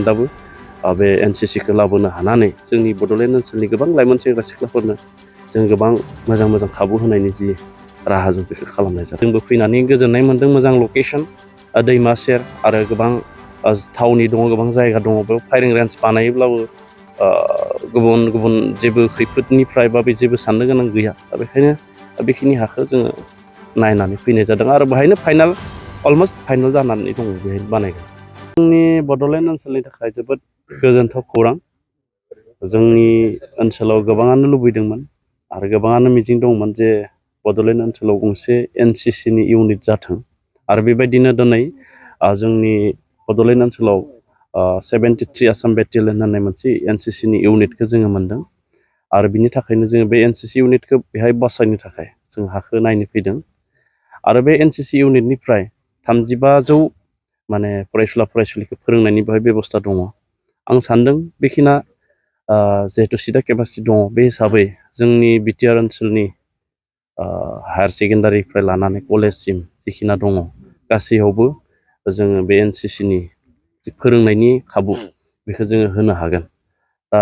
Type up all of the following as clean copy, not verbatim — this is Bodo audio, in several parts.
दाबो बे NCCखौ लाबोनो हानानै जोंनि बड'लेण्ड ओनसोलनि गोबां लाइमोन सेंग्रा सिख्लाफोरनो जों गोबां मोजां खाबु होनायनि जि राहा जों बेखौ खालामनाय जादों। जोंबो फैनानै गोजोननाय मोन्दों, मोजां लकेसन, दैमा सेर आरो गोबां थावनि दङ, गोबां जायगा दङ। बेयाव फायारिं रेन्ज बानायोब्लाबो गुबुन जेबो खैफोदनिफ्राय बा जेबो साननो गोनां गैया। दा बेखायनो बेखिनि हाखौ जोङो नायनानै फैनाय जादों आरो बेहायनो अलमस्ट फाइनाल जानानै दङ, बेहायनो बानायगोन। जोंनि बड'लेण्ड ओनसोलनि थाखाय जोबोद गोजोनथाव खौरां। जोंनि ओनसोलाव गोबाङानो लुबैदोंमोन आरो गोबाङानो मिजिं दंमोन जे बड'लेण्ड ओनसोलाव गंसे NCCनि इउनिट जाथों आरो बेबायदिनो दिनै जोंनि बड'लेण्ड ओनसोलाव 73 आसाम बेटेलियन होननाय मोनसे NCCनि इउनिटखौ जोङो मोन्दों आरो बिनि थाखायनो जोङो बे NCC इउनिटखौ बेहाय बासायनो थाखाय जों हाखौ नायनो फैदों आरो बे NCC इउनिटनिफ्राय 3500 फरायसुलिखौ फोरोंनायनि बेहाय बेबस्था दङ। आं सान्दों बेखिना जिहेतु सिदा केपासिटि दङ, बे हिसाबै जोंनि बिटिआर ओनसोलनि हायार सेकेन्डारिनिफ्राय लानानै कलेजसिम जिखिना दङ गासैयावबो जोङो बे NCCनि फोरोंनायनि खाबु बेखौ जोङो होनो हागोन। दा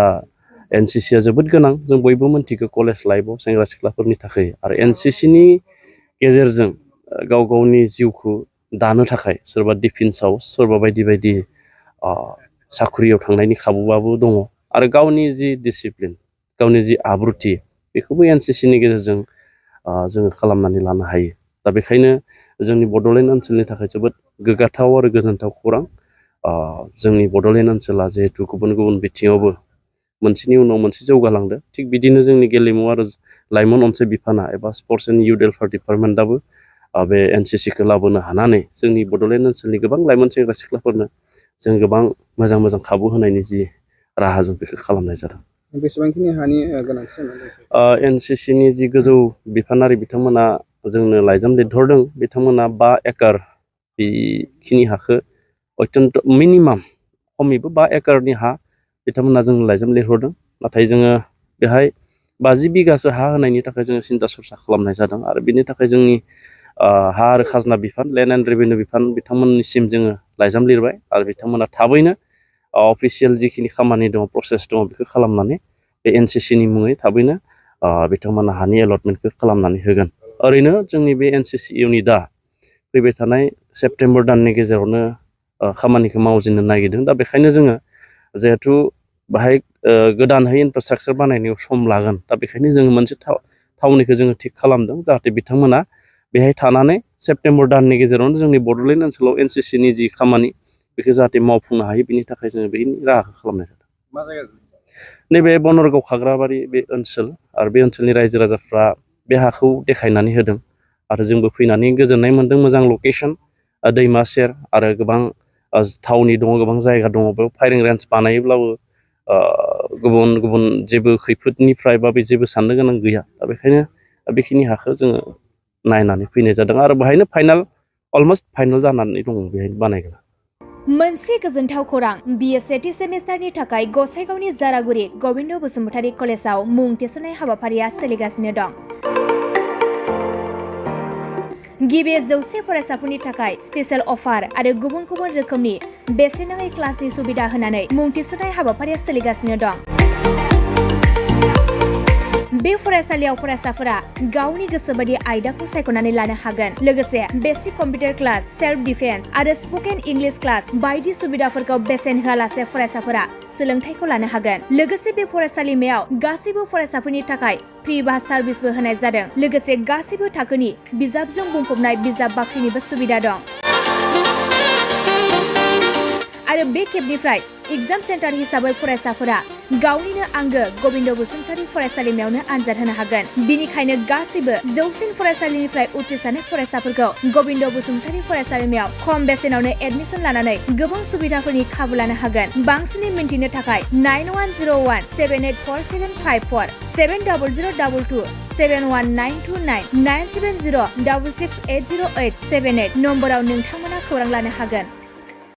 NCCआ जोबोद गोनां, जों बयबो मिन्थिगौ कलेज लाइफआव सेंग्रा सिख्लाफोरनि थाखाय। आरो NCCनि गेजेरजों गाव गावनि जिउखौ दानो थाखाय सोरबा डिफेन्सआव, सोरबा बायदि साख्रियाव थांनायनि खाबुआबो दङ आरो गावनि जि डिसिप्लिन, गावनि जि आब्रुथि, बेखौबो NCCनि गेजेरजों जोङो खालामनानै लानो हायो। दा बेखायनो जोंनि बड'लेण्ड ओनसोलनि थाखाय जोबोद गोग्गाथाव आरो गोजोनथाव खौरां। जोंनि बड'लेण्ड ओनसोला जिहेतु गुबुन बिथिङावबो मोनसेनि उनाव मोनसे जौगालांदों, थिग बिदिनो जोंनि गेलेमु आरो लाइमोन अनसाय बिफाना एबा स्पर्ट्स एन्ड इउथ वेलफेयार डिपार्टमेन्टआबो बे NCCखौ लाबोनो हानानै जोंनि बड'लेण्ड ओनसोलनि गोबां लाइमोन सेंग्रा सिख्लाफोरनो जों गोबां मोजां खाबु होनायनि जि राहा जों बेखौ खालामनाय जादों। बेसेबांखिनि हानि गोनांथि जानानै दं? NCCनि जि गोजौ बिफानारि बिथांमोना जोंनो लाइजाम लिरहरदों। बिथांमोना 5 एकड़ बेखिनि हाखौ अत्यन्त मिनिमाम खमैबो 5 एकड़नि हा बिथांमोना जों लाइजाम लिरहरदों। नाथाय जोङो बेहाय 50 बिगासो हा होनायनि थाखाय जोङो सिन्था सरसा खालामनाय जादों आरो बिनि थाखाय जोंनि हा आरो खाजोना बिफान, लेन्ड एन्ड रेभिनिउ बिफान बिथांमोननिसिम जोङो लाइजाम लिरबाय आरो बिथांमोना थाबैनो अफिसियेल जिखिनि खामानि दङ, प्रसेस दङ, बेखौ खालामनानै बे NCCनि मुङै थाबैनो बिथांमोना हानि एलटमेन्टखौ खालामनानै होगोन। ओरैनो जोंनि बे NCC इउनिटआ फैबाय थानाय सेप्तेम्बर दाननि गेजेरावनो खामानिखौ मावजेननो नागिरदों। दा बेखायनो जोङो जिहेथु बाहाय गोदानहै इनफ्रास्ट्राक्चार बानायनायाव सम लागोन, दा बेखायनो जोङो मोनसे थावनिखौ जोङो थिग खालामदों जाहाथे बिथांमोना बेहाय थानानै सेप्तेम्बर दाननि गेजेरावनो जोंनि बड'लेण्ड ओनसोलाव NCCनि जि खामानि बेखौ जाहाथे मावफुंनो हायो, बिनि थाखाय जोङो बेनि राहाखौ खालामनाय जादों। मा जायगा? नैबे बनरगाव खाग्राबारि बे ओनसोल आरो बे ओनसोलनि रायजो राजाफ्रा बे हाखौ देखायनानै होदों आरो जोंबो फैनानै गोजोननाय मोन्दों, मोजां लकेसन, दैमा सेर आरो गोबां थावनि दङ, गोबां जायगा दङ। बेयाव फायारिं रेन्ज बानायोब्लाबो गुबुन जेबो खैफोदनिफ्राय बा जेबो साननो गोनां गैया। दा बेखायनो बेखिनि हाखौ जोङो नायनानै फैनाय जादों आरो बेहायनो अलमस्ट फाइनाल जानानै दङ, बेहायनो बानायगोन। मोनसे गोजोनथाव खौरां, BA सेथि सेमिस्टारनि थाखाय गसाइगावनि जारागुरि गबिन्द बसुमतारी कलेजाव मुं थिसननाय हाबाफारिया सोलिगासिनो दं। गिबि 100 फरायसाफोरनि थाखाय स्पेशेल अफार आरो गुबुन रोखोमनि बेसेन नाङै क्लासनि सुबिदा होनानै मुं थिसननाय हाबाफारिया सोलिगासिनो दं। बे फरायसालियाव फरायसाफोरा गावनि गोसोबायदि आयदाखौ सायख'नानै लानो हागोन। लोगोसे basic computer class, self defence आरो स्पकेन इंलिश क्लास बायदि सुबिदाफोरखौ बेसेन होआलासे फरायसाफोरा सोलोंथाइखौ लानो हागोन। लोगोसे बे फरायसालिमायाव गासैबो फरायसाफोरनि थाखाय फ्रि बास सार्भिसबो होनाय जादों। लोगोसे गासैबो थाखोनि बिजाबजों बुंफबनाय बिजाब बाख्रिनिबो सुबिदा दं। आरो बे खेबनिफ्राय एग्जाम सेन्टार हिसाबै फरायसाफोरा गावनिनो आंगो गबिन्द बसुमतारी फरायसालिमायावनो आनजाद होनो हागोन। बिनिखायनो गासैबो जौसिन फरायसालिनिफ्राय उथ्रिसारनाय फरायसाफोरखौ गबिन्द बसुमतारी फरायसालिमायाव खम बेसेनावनो एडमिसन लानानै गोबां सुबिदाफोरनि खाबु लानो हागोन। बांसिनै मिन्थिनो थाखाय 9101784754 7002 71929 97066808878 नम्बराव नोंथांमोना खौरां लानो हागोन।